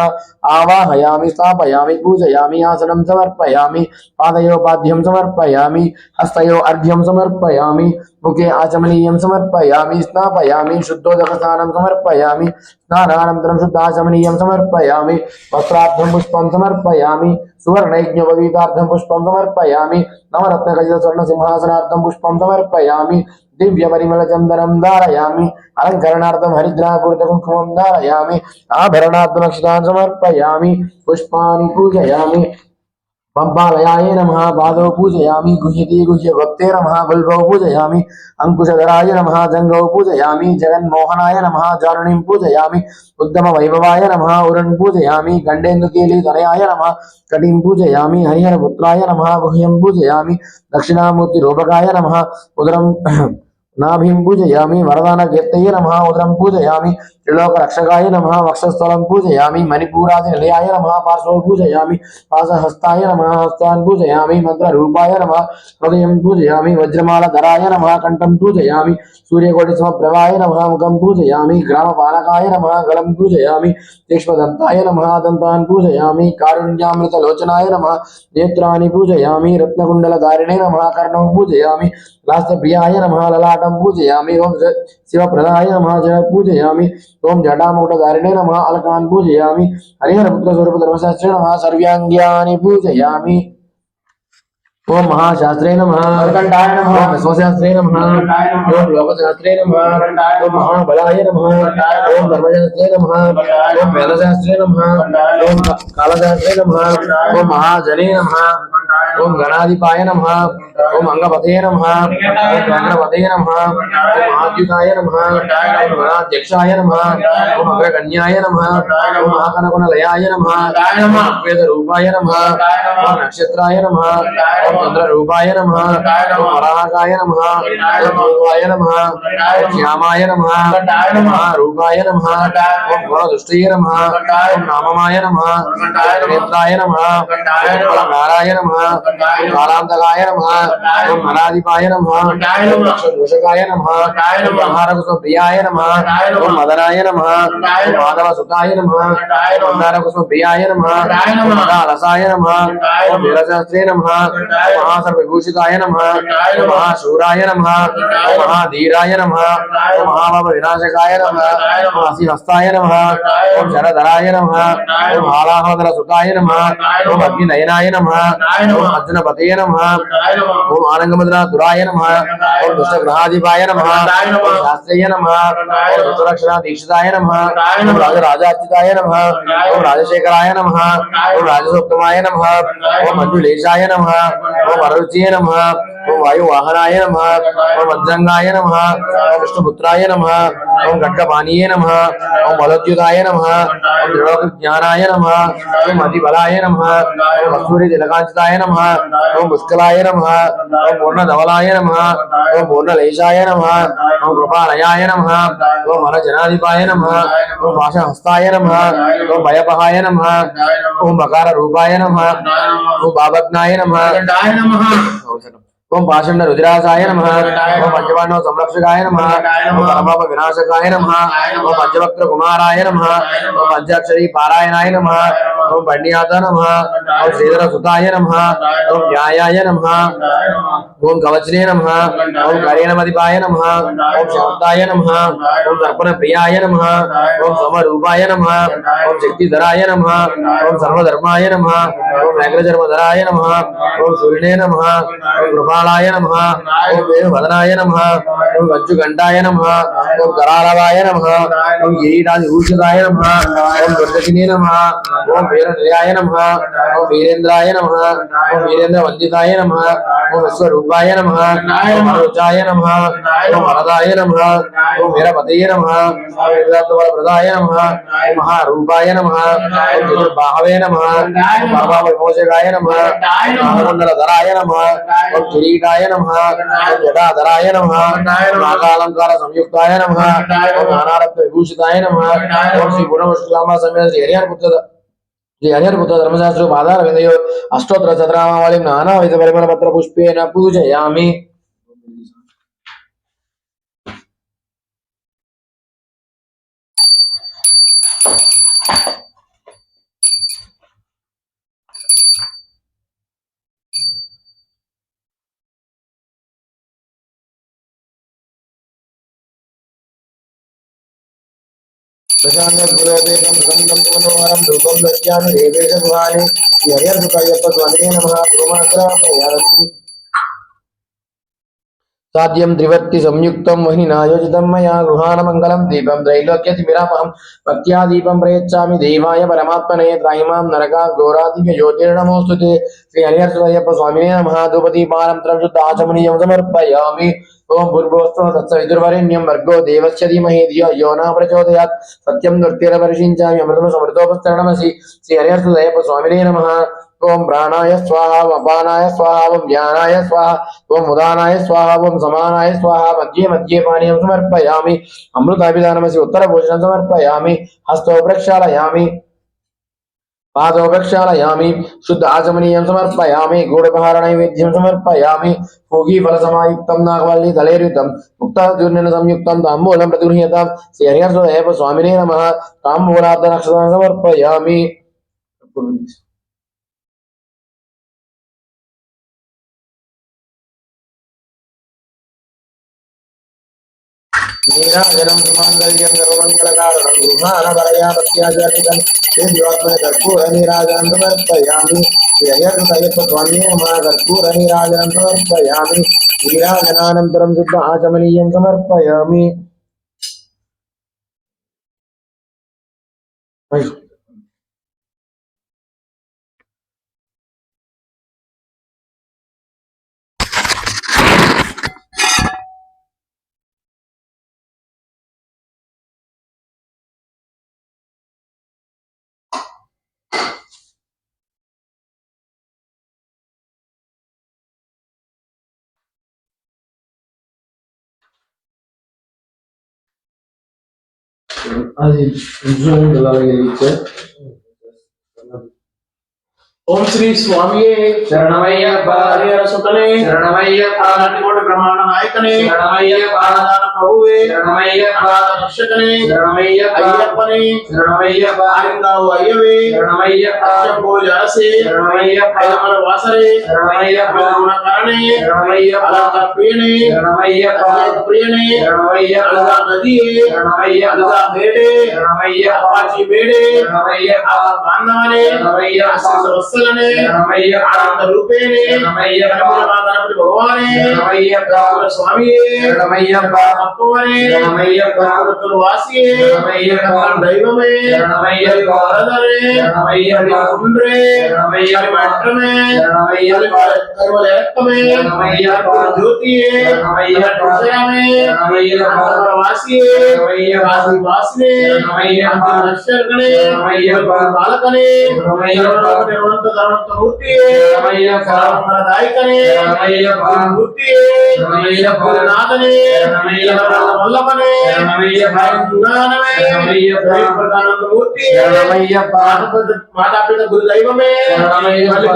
आवाहयामि स्थापयामि पूजयामि आसनं समर्पयामि पादयो पाद्यं समर्पयामि हस्तयो अर्घ्यं समर्पयामि मुखे आचमनीयं समर्पयामि स्नापयामि शुद्धोदकस्नानं समर्पयामि स्नानानन्तरं शुद्धाचमनीयं समर्पयामि वस्त्रार्थं पुष्पं समर्पयामि सुवर्णयज्ञोपवीतार्थं पुष्पं समर्पयामि नवरत्नखचित स्वर्णसिंहासनार्थं पुष्पं समर्पयामि दिव्यपरिमलचन्दनं धारयामि अलङ्करणार्थं हरिद्रापूरितकुङ्कुमं धारयामि आभरणार्थमक्षतान् समर्पयामि पुष्पाणि पूजयामि पंपालयाय नमः पादौ पूजयामि गुह्यति गुह्यगोप्ते नमः गुल्बौ पूजयामि अंकुशधराय नमः जंगौ पूजयामि जगन्मोहनाय नमः जानुनीं पूजयामि उद्दमवैभवाय नमः उरन् पूजयामि गण्डेन्दुकेलीतनयाय नमः कटिं पूजयामि हरिहरपुत्राय नमः गुह्यं पूजयामि दक्षिणामूर्तिरूपकाय नमः उदरं नाभिं पूजयामि वरदानकीर्तये नमः उदरं पूजयामि त्रिलोकरक्षकाय नमः वक्षस्थलं पूजयामि मणिपूरादिनिलयाय नमः पार्श्वं पूजयामि पाशहस्ताय नमः हस्तान् पूजयामि मन्त्ररूपाय नमः हृदयं पूजयामि वज्रमालधराय नमः कण्ठं पूजयामि सूर्यकोटिसमप्रभाय नमः मुखं पूजयामि ग्रामपालकाय नमः गलं पूजयामि तीक्ष्णदन्ताय नमः दन्तान् पूजयामि कारुण्यामृतलोचनाय नमः नेत्राणि पूजयामि रत्नकुण्डलधारिणे नमः कर्णं पूजयामि लास्यप्रियाय नमः ललाटं पूजयामि ओम शिवप्रदाय नमः जन पूजयामि ओम जटामुकुटधारिणे नमः अलकान् पूजयामि हरिहरपुत्र स्वरूप धर्मशास्त्रे नमः सर्व्याङ्ग्यानि पूजयामि ओम महाशास्त्रे नमः कंठाय नमः ओम विश्वशास्त्रे नमः ओम लोकशास्त्रे नमः ओम महाबलाय नमः ओम धर्मशास्त्रे नमः ओम वेदशास्त्रे नमः ओम कालशास्त्रे नमः ओम महाजने नमः ओम गणाधिपाय नमः ओम अंगपते नमः ओम चंद्रपते नमः ओम महाद्युताय नमः ओम गणाध्यक्षाय नमः ओम अग्रगण्याय नमः ओम महाकनकुनलयाय नमः ओम वेदरूपाय नमः ओम नक्षत्राय नमः ओम चंद्ररूपाय नमः ओम वराहकाय नमः ओम भूवाय नमः ओम श्यामाय नमः ओम महारूपाय नमः ओम गुणदुष्टये नमः ओम नाममाय नमः ओम नेत्राय नमः ओम फलकाराय नमः ओम कालांतकाय नमः ओम मनाधिपाय नमः ओम लक्ष्मूषकाय नमः ओम महारकुसुमप्रियाय नमः ओम मदनाय नमः ओम माधवसुताय नमः ओम मंदारकुसुमप्रियाय नमः ओम मदालसाय नमः ओम वीरसहस्रे नमः ओम महासर्वभूषिताय नमः ओम महाशूराय नमः ओम महाधीराय नमः ओम महाभव विनाशकाय नमः ओम हसिहस्ताय नमः ओम शरधराय नमः ओम हालाहोदरसुताय नमः ओम अग्निनयनाय नमः ओम अर्जुनपतये नमः ओम आनंदमद्राधुराय नमः ओम दुष्टग्रहाधिपाय नमः ओम शास्त्रीय नमः ओम दुष्टरक्षणाधीक्षिताय नमः ओम राजराजार्चिताय नमः ओम राजशेखराय नमः ओम राजसोत्तमाय नमः ओम मंजुलेशाय नमः ओम वररुचिये नमः ओम वायुवाहनाय नमः ओम वज्रंगाय नमः ओम विष्णुपुत्राय नमः ओम खड्गपाणिये नमः ओम बलोद्युताय नमः ओम दृढज्ञानाय नमः ओम अतिबलाय नमः ओम कस्तूरी तिलकांचिताय नमः ओम पुष्कलाय नमः ओम पूर्णधवलाय नमः ओम पूर्णलेशाय नमः ओम कृपालयाय नमः ओम वनजनाधिपाय नमः ओम पाशहस्ताय नमः ओम भयपहाय नमः ओम बकार रूपाय नमः ओम बाबग्नाय नमः ओम पाषंड रुद्रासाय नमः ओम पंचपांडव संरक्षकाय नमः ओम परमाप विनाशकाय नमः ओम पंचवक्त्र कुमाराय नमः ओम पंचाक्षरी पारायणाय नमः ओम पंडियाता नमः ओम श्रीधर सुताय नमः ओम न्यायाय नमः ओम कवचने नमः ओम करेणमधिपाय नमः ओम शांताय नमः ओम दर्पण प्रियाय नमः ओम समरूपाय नमः ओम शक्तिधराय नमः ओम सर्वधर्माय नमः ओम व्याघ्रधर्मधराय नमः ओम सूर्यने नमः ओम कृपालाय नमः ओम वेणुवदनाय नमः ओम वज्जुघंटाय नमः ओम करालवाय नमः ओम गिरीटादिभूषिताय नमः ओम दुर्गतिने नमः ओम वीरनिलयाय नमः ओम वीरेंद्राय नमः ओम वीरेंद्रवंदिताय नमः ओम विश्वरूपाय नमः ओम अरुचाय नमः ओम वरदाय नमः ओम वीरपतये नमः ओम वीरत्वरप्रदाय नमः ओम महारूपाय नमः ओम चतुर्बाहवे नमः ओम परमाविमोचकाय नमः ओम नागमण्डलधराय नमः ओम किरीटाय नमः ओम जटाधराय नमः ओम नागालंकार संयुक्ताय नमः ओम नानारत्न विभूषिताय नमः ओम श्री गुणवष्टुलांबा समेत श्री हरिहर पुत्र धर्मशास्त्र आधार विंदयो अष्टोत्तर शतनामावलिं नानाविध परिमल पत्र पुष्पेण पूजयामि। प्रशान्तगुरोदेकं सुगन्धं मनोहरं धूपं दृश्यामि देवेश गुहानि श्री हरिहर पुत्र स्वामिने नमः गुरुमात्रापयामि। साध्यं त्रिवर्ति संयुक्तं वह्निनायोजितं मया गृहाणमङ्गलं दीपं त्रैलोक्यतिमिरापहं भक्त्या दीपं प्रयच्छामि देवाय परमात्मने त्राहिमां नरकात् घोरादिव्य ज्योतिर्नमोऽस्तु ते श्री हरिहरस्वयप्प स्वामिने नमः धूपदीपानं शुद्धाचमनीयं समर्पयामि। ओम भूर्भुवस्सुः तत्सवितुर्वरेण्यं भर्गो देवस्य धीमहि धियो यो न प्रचोदयात् सत्यं नृत्यरपरिषिञ्चामि अमृतं समृतोपस्तरणमसि श्री हरिहरस्वयप्प स्वामिने नमः। ओम प्राणाय स्वाहा अपानाय स्वाहा ओम ज्ञानाय स्वाहा ओम उदानाय स्वाहा ओम समानाय स्वाहा मध्ये मध्ये पानीयं समर्पयामि अमृताभिधानमसि उत्तरभोजनं समर्पयामि हस्तौ प्रक्षालयामि पादौ प्रक्षालयामि शुद्ध आचमनीयं समर्पयामि गूढपहारनैवेद्यं समर्पयामि पूगीफलसमायुक्तं नागवल्ली तलेरितं मुक्ताद्युर्नेन संयुक्तं ताम्बूलं प्रतिगृह्यतां श्री हरिहरस्वदेव स्वामिने नमः ताम्बूलार्धनक्षत्रं समर्पयामि। नीराजनं सुमङ्गल्यं सर्वमङ्गलकारणं गृहाणवरया प्रत्याचर्चितं श्रीदिवात्मने कर्पूरनीराजनं समर्पयामि श्री अय्यप्पस्वामिने नमः कर्पूरनीराजनं समर्पयामि नीराजनानन्तरं शुद्ध आचमनीयं समर्पयामि। అది ఇన్సూరెన్స్ అలాగే ఇచ్చే ఓం శ్రీ స్వామియే శరణమయ్యప్ప హరిహర సుతనే శరణమయ్యప్ప కోటి బ్రహ్మాండ నాయకనే శరణమయ్యప్ప ఆరాధన ప్రభువే శరణమయ్యప్ప రక్షకనే శరణమయ్యప్ప అయ్యప్పనే శరణమయ్యప్ప ఆరింగావు అయ్యవే శరణమయ్యప్ప అచ్చంబో జలసే శరణమయ్యప్ప ఐదమల వాసరే శరణమయ్యప్ప గుణకరణే శరణమయ్యప్ప అలంకార ప్రియనే శరణమయ్యప్ప ప్రియనే శరణమయ్యప్ప అలుగా నదియే శరణమయ్యప్ప అలుగా మేడే శరణమయ్యప్ప అప్పాచి మేడే శరణమయ్యప్ప బాంధవనే శరణమయ్యప్ప వత్సలనే శరణమయ్యప్ప ఆనంద రూపేణే శరణమయ్యప్ప గణపతి భగవానే శరణమయ్యప్ప స్వామియే శరణమయ్యప్ప అప్పవనే శరణమయ్యప్ప వాసియే శరణమయ్యప్ప దైవమే శరణమయ్యప్ప వరదరే శరణమయ్యప్ప కుండ్రే శరణమయ్యప్ప మట్టమే శరణమయ్యప్ప కర్మలేక్కమే శరణమయ్యప్ప జ్యోతియే శరణమయ్యప్ప విషయమే శరణమయ్యప్ప వాసియే శరణమయ్యప్ప వాసినే శరణమయ్యప్ప రక్షకనే శరణమయ్యప్ప బాలకనే శరణమయ్యప్ప నిర్వంత ధర్మంత మూర్తియే శరణమయ్యప్ప దాయకనే శరణమయ్యప్ప మూర్తియే శరణమయ్యప్ప నాథనే శరణమయ్యప్ప వల్లభనే శరణమయ్యప్ప జ్ఞానమే శరణమయ్యప్ప ప్రధానంద మూర్తి శరణమయ్యప్ప మాతాపిత గురు దైవమే శరణమయ్యప్ప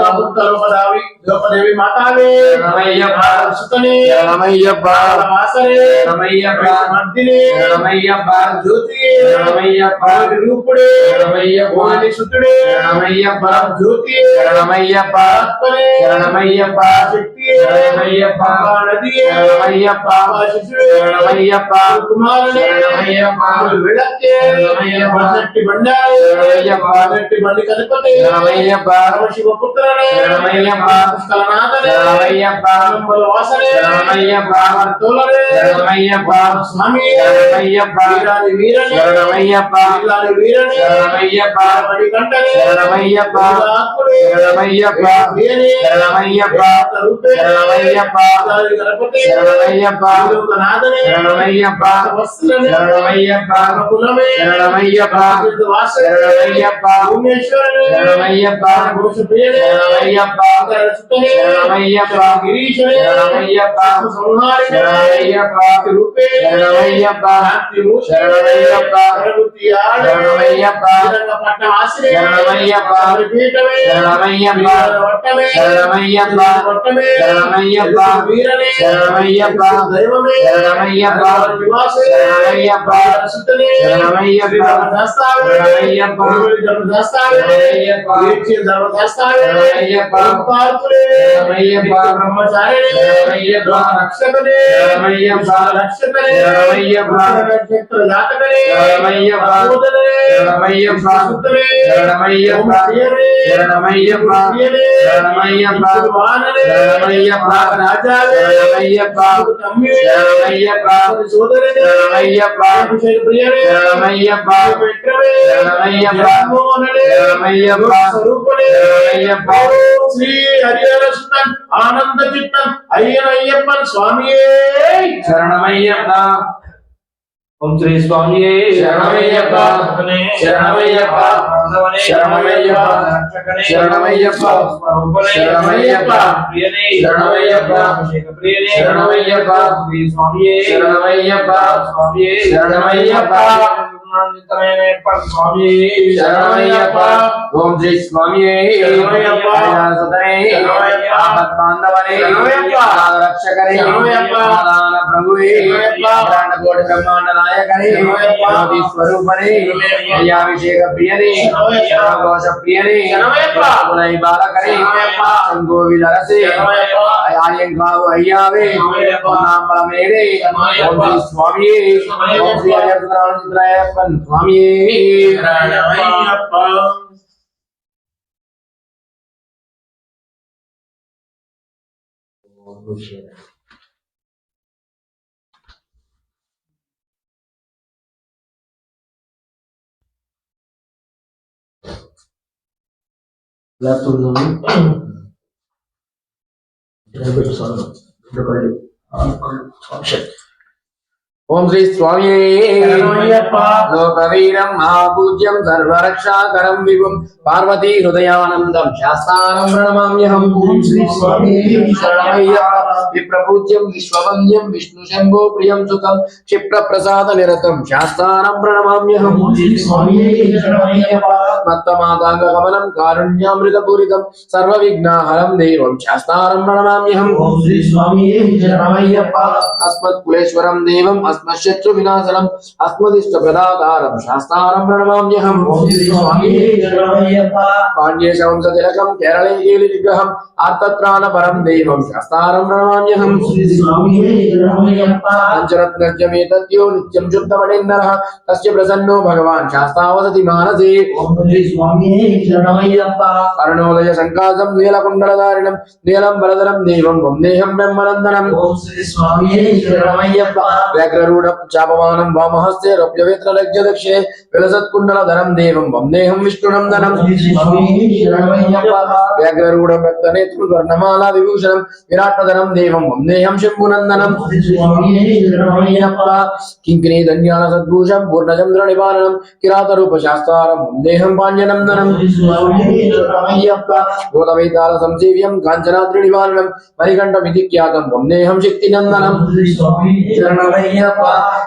ద్రౌపదేవి మాతావే శరణమయ్యప్ప సుతనే శరణమయ్యప్ప వాసరే శరణమయ్యప్ప మర్దినే శరణమయ్యప్ప జ్యోతియే శరణమయ్యప్ప రూపుడే శరణమయ్యప్ప ఓని సుతుడే శరణమయ్యప్ప జ్యోతియే శరణమయ్యప్ప ఆత్మనే శరణమయ్యప్ప శక్తియే శరణమయ్యప్ప నదియే శరణమయ్యప్ప శిశువే శరణమయ్యప్ప కుమారుడే శరణమయ్యప్ప విளக்கே శరణమయ్యప్ప పన్నెట్టి బండారే శరణమయ్యప్ప పన్నెట్టి బండి కనుపతే శరణమయ్యప్ప శివపుత్రనే శరణమయ్యప్ప పుష్కలనాథనే శరణమయ్యప్ప నంబల వాసనే శరణమయ్యప్ప తోలనే శరణమయ్యప్ప స్వామి శరణమయ్యప్ప వీరాది వీరనే శరణమయ్యప్ప వీరాది వీరనే శరణమయ్యప్ప పడి కంటనే శరణమయ్యప్ప ఆత్ముడే శరణమయ్యప్ప వీరనే శరణమయ్యప్ప రూపే శరణమయ్యప్ప గణపతి శరణమయ్యప్ప లోకనాథనే శరణమయ్యప్ప వత్సలనే శరణమయ్యప్ప కులమే శరణమయ్యప్ప వాసనే శరణమయ్యప్ప భువనేశ్వరనే శరణమయ్యప్ప భూషప్రియనే శరణమయ్యప్ప సుతనే శరణమయ్యప్ప గిరీశనే శరణమయ్యప్ప సంహారిణే శరణమయ్యప్ప రూపే శరణమయ్యప్ప శాంతిమూర్తి శరణమయ్యప్ప ప్రభుత్యాడే శరణమయ్యప్ప శ్రీరంగపట్నం ఆశ్రయ శరణమయ్యప్ప పీఠమే శరణమయ్యప్ప వట్టమే శరణమయ్యప్ప వట్టమే శరణమయ్యప్ప వీరనే శరణమయ్యప్ప దైవమే శరణమయ్యప్ప నివాసే శరణమయ్యప్ప సుతనే శరణమయ్యప్ప ధర్మశాస్త్రావే శరణమయ్యప్ప ధర్మశాస్త్రావే శరణమయ్యప్ప ధర్మశాస్త్రావే శరణమయ్యప్ప పార్కులే శరణమయ్యప్ప బ్రహ్మచారిణే శరణమయ్యప్ప రక్షకనే శరణమయ్యప్ప రక్షకనే శరణమయ్యప్ప నక్షత్ర జాతకనే శరణమయ్యప్ప సహోదరనే శరణమయ్యప్ప సుతులే శరణమయ్యప్ప ప్రియనే శరణమయ్యప్ప ప్రియనే శరణమయ్యప్ప వాననే శరణమయ్యప్ప రాజావే శరణమయ్యప్ప తమ్మివే శరణమయ్యప్ప సోదరనే శరణమయ్యప్ప అభిషేక ప్రియనే శరణమయ్యప్ప మిత్రమే శరణమయ్యప్ప జగన్మోహననే శరణమయ్యప్ప స్వరూపనే శరణమయ్యప్ప ఓం శ్రీ హరిహర సుతన్ ఆనంద చిత్తన్ అయ్యనయ్యప్పన్ స్వామియే శరణమయ్యప్ప ఓం శ్రీ స్వామియే శరణమయ్యప్ప శరణమయ్యప్ప శరణమయ్యప్ప శరణమయ్యప్ప శరణమయ్యప్ప శరణమయ్యప్ప శరణమయ్యప్ప శరణమయ్యప్ప శరణమయ్యప్ప శరణమయ్యప్ప ఓం శ్రీ స్వామి శరణమయ్యప్ప. శరణమయ్యప్ప. బాంధవనే శరణమయ్యప్ప. రక్షకనే శరణమయ్యప్ప. ప్రభువే శరణమయ్యప్ప. కోటి బ్రహ్మాండ నాయకనే శరణమయ్యప్ప. జ్యోతి స్వరూపనే శరణమయ్యప్ప. అభిషేక ప్రియనే శరణమయ్యప్ప. ఘోష ప్రియనే శరణమయ్యప్ప. బాలకనే శరణమయ్యప్ప. గోవిలరసే శరణమయ్యప్ప. ఆయంకావు అయ్యావే శరణమయ్యప్ప. నామలమేడే శరణమయ్యప్ప. ఓం శ్రీ స్వామియే ఓం శ్రీ అయ్యప్పన్ స్వామియే శరణమయ్యప్ప. Laptop ఓం శ్రీ స్వామి లోకవీరం మహాపూజ్యం సర్వరక్షాకరం విభుం పార్వతీ హృదయానందం శాస్త్రానం ప్రణమామ్యహం. ఓం శ్రీ స్వామి శరణమయ్యప్ప విప్రపూజ్యం విశ్వవంద్యం విష్ణు శంభో ప్రియం సుతం క్షిప్ర ప్రసాద నిరతం శాస్త్రానం ప్రణమామ్యహం. ఓం శ్రీ స్వామి శరణమయ్యప్ప మత్తమాతాంగ గమనం కారుణ్యామృతపూరితం సర్వ విఘ్నహరం దేవం శాస్త్రానం ప్రణమామ్యహం. ఓం శ్రీ స్వామి శరణమయ్యప్ప అస్మత్ కులేశ్వరం దేవం అస్మశత్రు వినాశనం అస్మదిష్ట ప్రదాతారం శాస్త్రారం ప్రణమామ్యహం. ఓం శ్రీ స్వామి శరణమయ్యప్ప పాండ్యేశ వంశ తిలకం కేరళే కీలి విగ్రహం ఆర్తత్రాణ పరం దేవం శాస్త్రారం ప్రణమామ్యహం. ఓం శ్రీ స్వామి శరణమయ్యప్ప పంచరత్నజ్యమేతద్యో నిత్యం శుద్ధపడేన్నరః తస్య ప్రసన్నో భగవాన్ శాస్త్రావసతి మానసే. ఓం శ్రీ స్వామి శరణమయ్యప్ప అరుణోదయ సంకాసం నీలకుండలధారిణం నీలం బలధరం దేవం వందేహం బ్రహ్మనందనం. ఓం శ్రీ స్వామి శరణమయ్యప్ప వ్యాఘ్రరూఢ చాపమానం వామహస్తే రవ్యవేత్రలజ్జ దక్షిణే విలసత్కుండలధరం దేవం వందేహం విష్ణునందనం. ఓం శ్రీ స్వామి శరణమయ్యప్ప వ్యాఘ్రరూఢం రక్తనేత్రం స్వర్ణమాలా విభూషణం విరాటధరం దేవం వందేహం శంభునందనం. ఓం శ్రీ స్వామి శరణమయ్యప్ప కింకినీ ధన్యాన సద్భూషం పూర్ణచంద్ర నివారణం కిరాతరూప శాస్త్రారం వందేహం పాండ్యనందనం. ఓం శ్రీ స్వామి శరణమయ్యప్ప భూతవైతాల సంసేవ్యం కాంచనాద్రి నివారణం మణికంఠ విధిఖ్యాతం వందేహం శక్తినందనం. ఓం శ్రీ స్వామి శరణమయ్యప్ప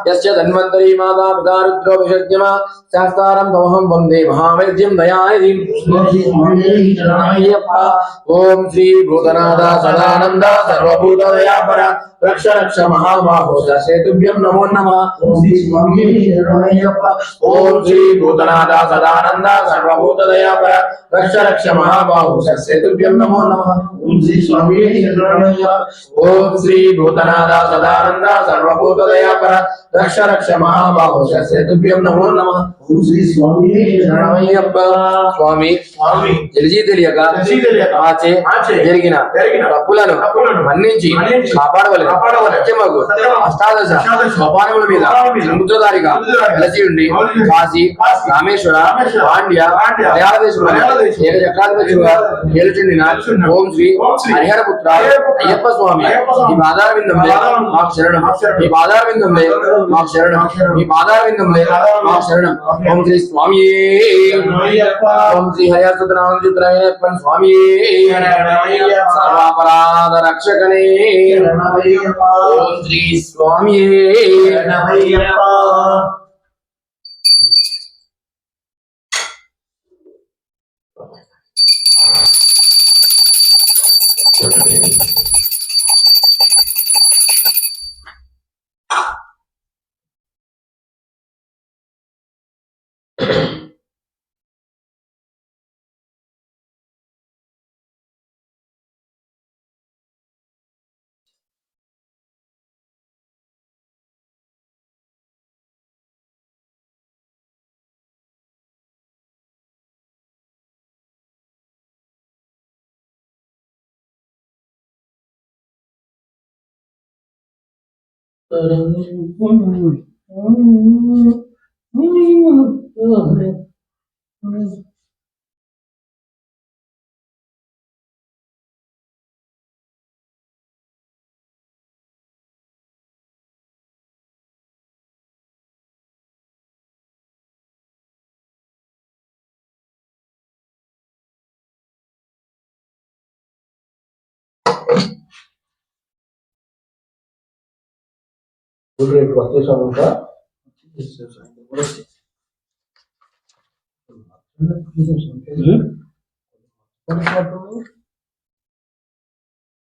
యస్య ధన్వంతరీ మాతా పితా రుద్రో విషజ్ఞమా శాస్త్రారం తమహం వందే మహావైద్యం దయానిధిం. ఓం శ్రీ స్వామి శరణమయ్యప్ప ఓం శ్రీ భూతనాథ సదానంద సర్వభూత దయాపర రక్ష రక్ష మహాబాహో సేతుభ్యం నమో నమః. ఓం శ్రీ స్వామి శరణమయ్యప్ప ఓం శ్రీ భూతనాథ సదానంద సర్వభూత దయాపర రక్ష రక్ష మహాబాహో సేతుభ్యం నమో నమః. ఓం శ్రీ స్వామి శరణమయ్యప్ప ఓం శ్రీ భూతనాథ సదానంద సర్వభూత దయాపర రక్ష రక్ష మహాబాహో సేతుభ్యం నమో నమః. ఓం శ్రీ స్వామి శరణమయ్యప్ప. స్వామి స్వామి తెలిసి తెలియక తెలిసి తెలియక ఆచే ఆచే జరిగిన జరిగిన తప్పులను తప్పులను మన్నించి మన్నించి కాపాడవలెను. కాపాడవలెను. సత్యమగు సత్యమగు అష్టాదశ అష్టాదశ సోపానముల మీద సోపానముల మీద సముద్రధారిగా సముద్రధారిగా వెలసి ఉండి వెలసి ఉండి కాశీ కాశీ రామేశ్వర రామేశ్వర పాండ్య పాండ్య మలయాళ దేశముల మలయాళ దేశముల ఏకచక్రాధిపతిగా ఏలుచుండిన ఓం శ్రీ ఓం శ్రీ హరిహరపుత్ర హరిహరపుత్ర అయ్యప్ప స్వామి అయ్యప్ప స్వామి ఈ పాదార విందంలే మాకు శరణం. ఈ పాదార విందంలే మాకు శరణం. ఈ పాదార విందంలే మాకు శరణం. ఓం శ్రీ స్వామి శరణమయ్యప్ప ఓం శ్రీ హరిహరసుతనాంజుత్రయప్పన్ స్వామి శరణమయ్యప్ప సర్వాపరాధ రక్షకనే. శరణమయ్యప్ప ఓం శ్రీ స్వామి శరణమయ్యప్ప రేపు వచ్చేసాము ఇంకా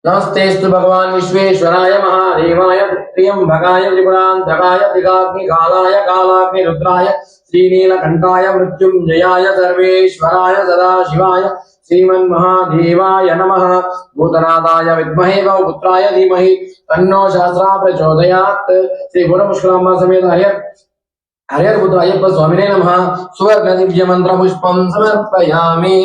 नमस्तेस्तु भगवान विश्वेश्वराय महादेवाय त्र्यंबकाय त्रिपुरांतकाय त्रिकाग्निकालाय कालाग्नि रुद्राय श्रीनीलकंठाय मृत्युंजयाय सर्वेश्वराय सदाशिवाय श्रीमन्महादेवाय नमः। भूतनाथाय विद्महे भवपुत्राय धीमहि तन्नो शास्त्रा प्रचोदयात्। श्री गुरुपुष्करांबा समेत हरिहरपुत्र अय्यप्प स्वामिने नमः। सुवर्ण दिव्य मंत्र पुष्पं समर्पयामि।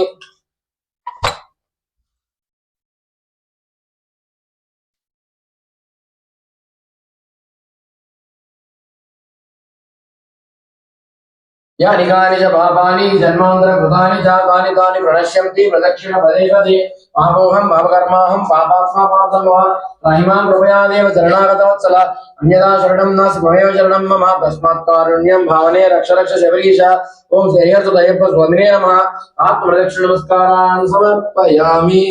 यानि कानि च पापानि जन्मान्तरकृतानि च तानि तानि प्रणश्यन्ति प्रदक्षिण पदे पदे पापोऽहं पापकर्माहं पापात्मा पापसंभवा त्राहिमां कृपया देव शरणागतवत्सल अन्यथा शरणं नास्ति त्वमेव शरणं मम तस्मात् कारुण्यं भावने रक्ष रक्ष शबरीश ॐ श्रीहर्षदयप्प स्वामिने नमः आत्मप्रदक्षिणनमस्कारान् समर्पयामि।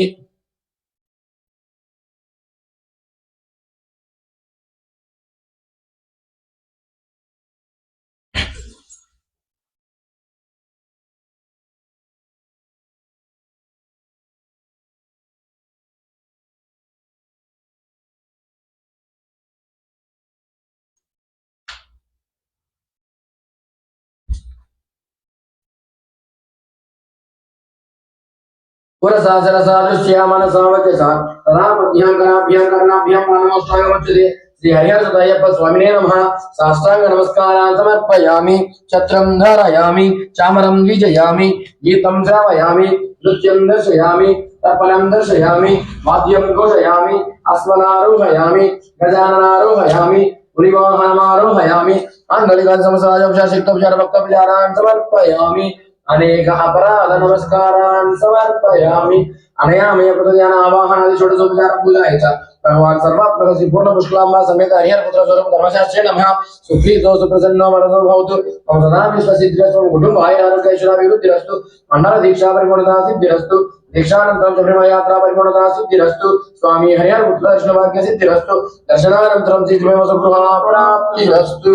पुरसादृश्या मनसावचसा तदा पद्भ्यां कर्णाभ्यां नमोष्टागमच्युते श्री हरिहरसुतयप्प स्वामिने नमः साष्टांग नमस्कारान् समर्पयामि। छत्रं धारयामि चामरं द्विजयामि गीतं श्रावयामि नृत्यं दर्शयामि तर्पणं दर्शयामि वाद्यं घोषयामि अस्मनारोहयामि गजाननारोहयामि पुरिवाहनमारोहयामि आंगलिकान् समसायोपचारभक्तविचारान् समर्पयामि। अनेक अपराध नमस्कारान् समर्पयामि। अनयामय प्रतज्ञान आवाहनादि षोडशोपचार पूजायचा भगवान् सर्वात्मकस्य पूर्ण पुष्कलांबा समेत हरिहर पुत्र स्वरूप धर्मशास्त्रे नमः सुखीतो सुप्रसन्नो वरदो भवतु मम सदा विश्वसिद्धिरस्तु कुटुम्बाय आरोग्यैश्वर्याभिवृद्धिरस्तु मंडल दीक्षा परिपूर्णता सिद्धिरस्तु दीक्षानन्तरं शबरिमला यात्रा परिपूर्णता सिद्धिरस्तु स्वामी हरिहर पुत्र दर्शन भाग्य सिद्धिरस्तु दर्शनानन्तरं शीघ्रमेव सुगृहा प्राप्तिरस्तु।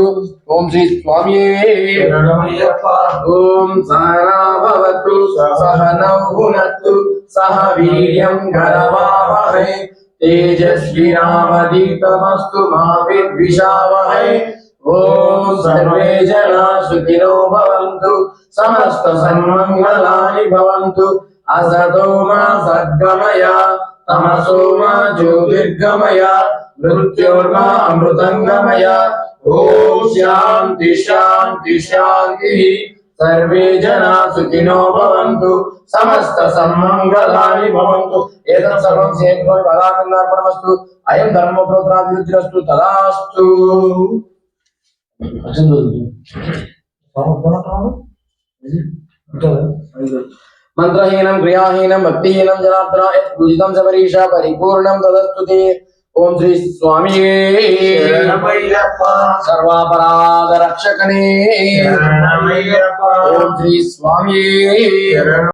ओम श्री स्वामी ओम सहना भवतु सहनौ भुनक्तु सह वीर्यं करवावहै तेजस्विनावधीतमस्तु मा विद्विषावहै। ओम सर्वे जना सुखिनो भवन्तु समस्त सन्मङ्गलानि भवन्तु असतो मा सद्गमय तमसो मा ज्योतिर्गमय मृत्योर्मा अमृतङ्गमय। ओम शांति शांति शांति सर्वे जना सुखिनो भवन्तु समस्त सन्मङ्गलानि भवन्तु। एतत् सर्वं सेत्वं पदानन्दार्पणमस्तु अयं धर्मप्रोत्राभिवृद्धिरस्तु तदास्तु। मंत्रहीनं क्रियाहीनं भक्तिहीनं जनार्दन यत् पूजितं शबरीश परिपूर्णं तदस्तु ते। ओम श्री स्वामी सर्वापराध रक्षकने ओम श्री स्वामी